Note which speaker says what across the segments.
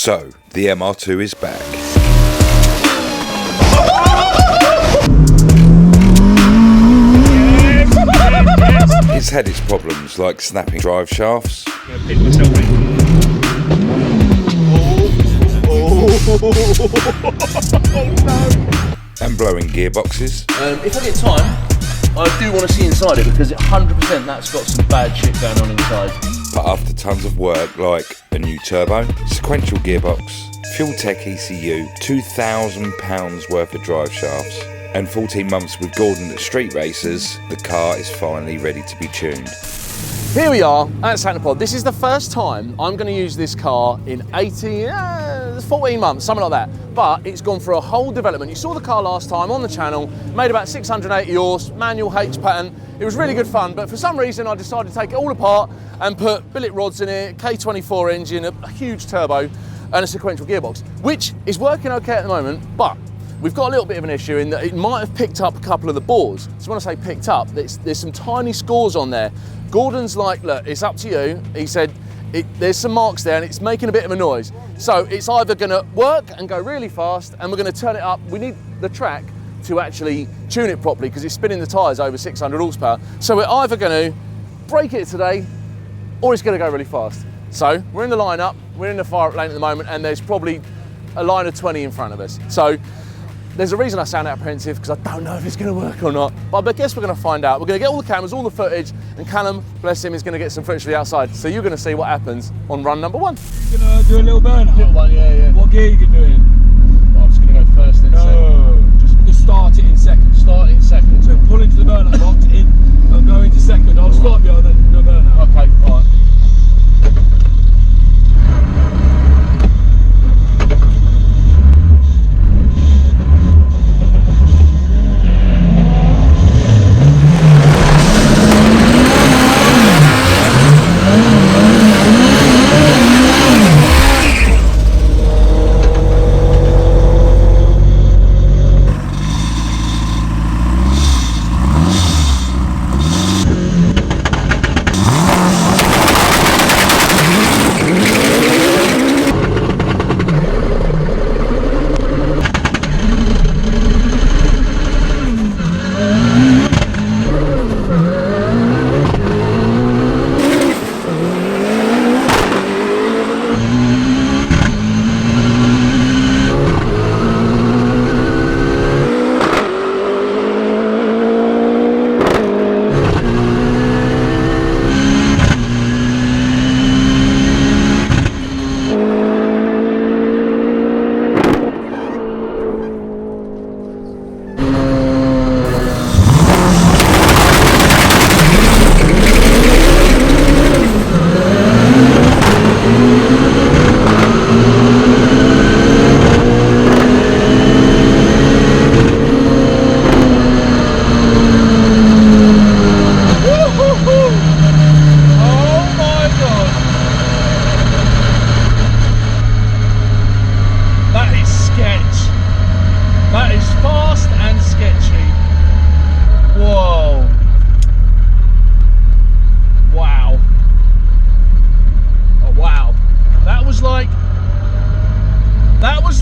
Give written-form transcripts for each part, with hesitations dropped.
Speaker 1: So, the MR2 is back. It's had its problems like snapping drive shafts and blowing gearboxes.
Speaker 2: If I get time, I do want to see inside it because 100% that's got some bad shit going on inside.
Speaker 1: But after tons of work like a new turbo, sequential gearbox, fuel tech ECU, £2,000 worth of drive shafts, and 14 months with Gordon at Street Racers, the car is finally ready to be tuned.
Speaker 2: Here we are at Santapod. This is the first time I'm going to use this car in 14 months, something like that. But it's gone through a whole development. You saw the car last time on the channel, made about 680 horse, manual H pattern. It was really good fun, but for some reason I decided to take it all apart and put billet rods in it, K24 engine, a huge turbo, and a sequential gearbox, which is working okay at the moment, but we've got a little bit of an issue in that it might have picked up a couple of the bores. So when I say picked up, there's some tiny scores on there. Gordon's like, look, it's up to you. He said, there's some marks there and it's making a bit of a noise. So it's either gonna work and go really fast and we're gonna turn it up. We need the track to actually tune it properly because it's spinning the tyres over 600 horsepower. So we're either gonna break it today or it's gonna go really fast. So we're in the lineup, we're in the fire up lane at the moment and there's probably a line of 20 in front of us. So there's a reason I sound apprehensive because I don't know if it's going to work or not, but I guess we're going to find out. We're going to get all the cameras, all the footage, and Callum, bless him, is going to get some footage from the outside. So you're going to see what happens on run number one.
Speaker 3: You're going to do a little burn?
Speaker 2: Little one, yeah.
Speaker 3: What gear are you doing?
Speaker 2: Well, I'm just going to go first then second.
Speaker 3: Just start it in second.
Speaker 2: Start in second.
Speaker 3: So pull into the burnout box in and go into second. I'll start you and then do a burnout.
Speaker 2: Okay, all right.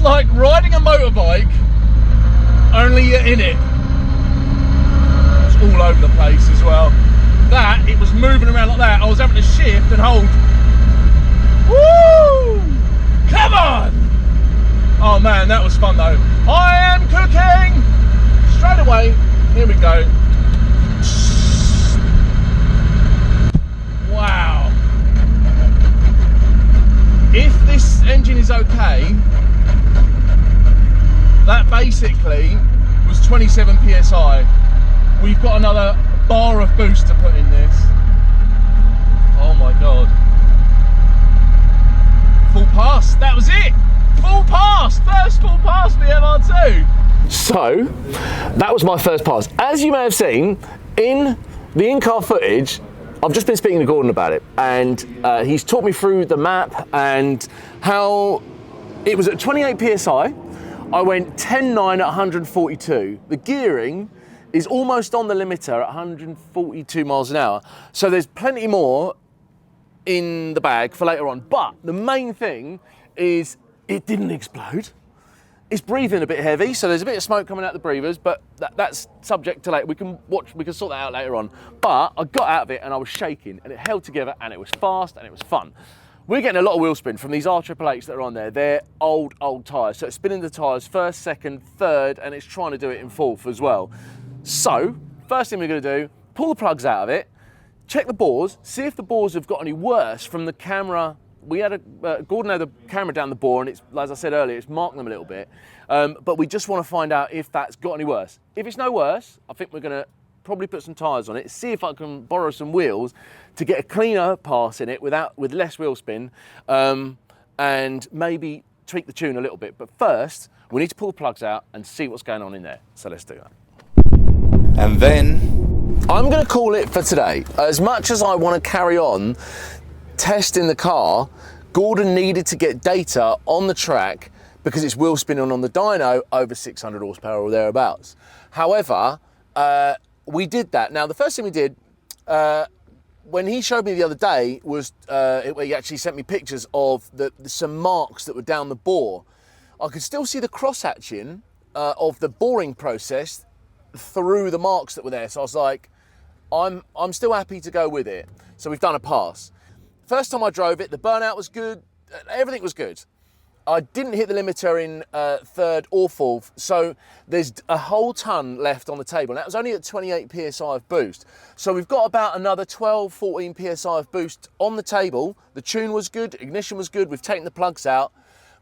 Speaker 2: Like riding a motorbike, only you're in it. It's all over the place as well. That, it was moving around like that. I was having to shift and hold. Woo! Come on! Oh man, that was fun though. I am cooking! Straight away, here we go. Wow. If this engine is okay, that basically was 27 PSI. We've got another bar of boost to put in this. Oh my God. Full pass, that was it. Full pass, first full pass for the MR2.
Speaker 4: So, that was my first pass. As you may have seen, in the in-car footage, I've just been speaking to Gordon about it, and he's talked me through the map and how it was at 28 PSI. I went 10.9 at 142. The gearing is almost on the limiter at 142 miles an hour. So there's plenty more in the bag for later on. But the main thing is
Speaker 2: It didn't explode. It's breathing a bit heavy, so there's a bit of smoke coming out the breathers, but that's subject to later. We can sort that out later on. But I got out of it and I was shaking, and it held together, and it was fast, and it was fun. We're getting a lot of wheel spin from these R888s that are on there. They're old tyres, so it's spinning the tyres first, second, third, and it's trying to do it in fourth as well. So, first thing we're going to do, pull the plugs out of it, check the bores, see if the bores have got any worse from the camera. We had Gordon had the camera down the bore, and it's, as I said earlier, it's marked them a little bit. But we just want to find out if that's got any worse. If it's no worse, I think we're going to probably put some tyres on it, see if I can borrow some wheels to get a cleaner pass in it with less wheel spin, and maybe tweak the tune a little bit. But first, we need to pull the plugs out and see what's going on in there. So let's do that.
Speaker 1: And then
Speaker 2: I'm going to call it for today. As much as I want to carry on testing the car, Gordon needed to get data on the track because it's wheel spinning on the dyno over 600 horsepower or thereabouts. However, we did that. Now, the first thing we did, when he showed me the other day, was he actually sent me pictures of some marks that were down the bore. I could still see the cross-hatching of the boring process through the marks that were there. So I was like, I'm still happy to go with it. So we've done a pass. First time I drove it, the burnout was good, everything was good. I didn't hit the limiter in third or fourth, so there's a whole ton left on the table. And that was only at 28 PSI of boost. So we've got about another 12, 14 PSI of boost on the table. The tune was good, ignition was good, we've taken the plugs out.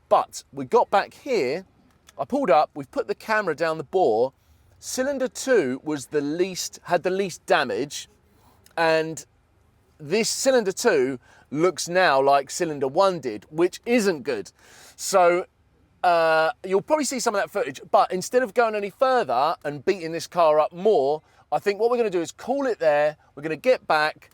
Speaker 2: But we got back here, I pulled up, we've put the camera down the bore. Cylinder 2 was had the least damage, and this cylinder 2 looks now like cylinder 1 did, which isn't good. So you'll probably see some of that footage, but instead of going any further and beating this car up more, I think what we're going to do is call it there. We're going to get back,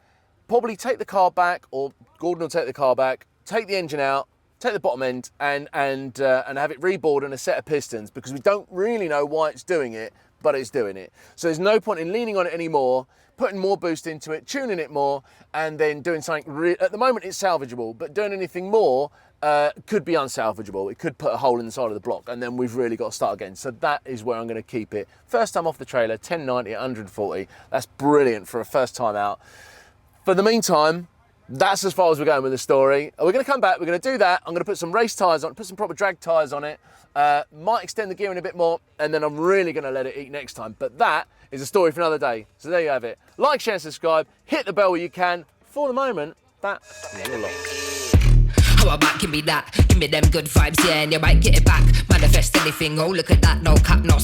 Speaker 2: probably take the car back, or Gordon will take the car back, take the engine out, take the bottom end, and have it rebored and a set of pistons, because we don't really know why it's doing it, but it's doing it. So there's no point in leaning on it anymore, putting more boost into it, tuning it more, and then doing something. At the moment it's salvageable, but doing anything more could be unsalvageable. It could put a hole in the side of the block, and then we've really got to start again. So that is where I'm going to keep it. First time off the trailer, 1090 at 140. That's brilliant for a first time out. For the meantime, that's as far as we're going with the story. We're going to come back, we're going to do that. I'm going to put some race tyres on, put some proper drag tyres on it. Might extend the gearing a bit more, and then I'm really going to let it eat next time. But that is a story for another day. So there you have it. Like, share, and subscribe. Hit the bell where you can. For the moment, that is your lot.
Speaker 5: How about give me that? Give me them good vibes, yeah, and you might get it back. Manifest anything, oh look at that, no cap, no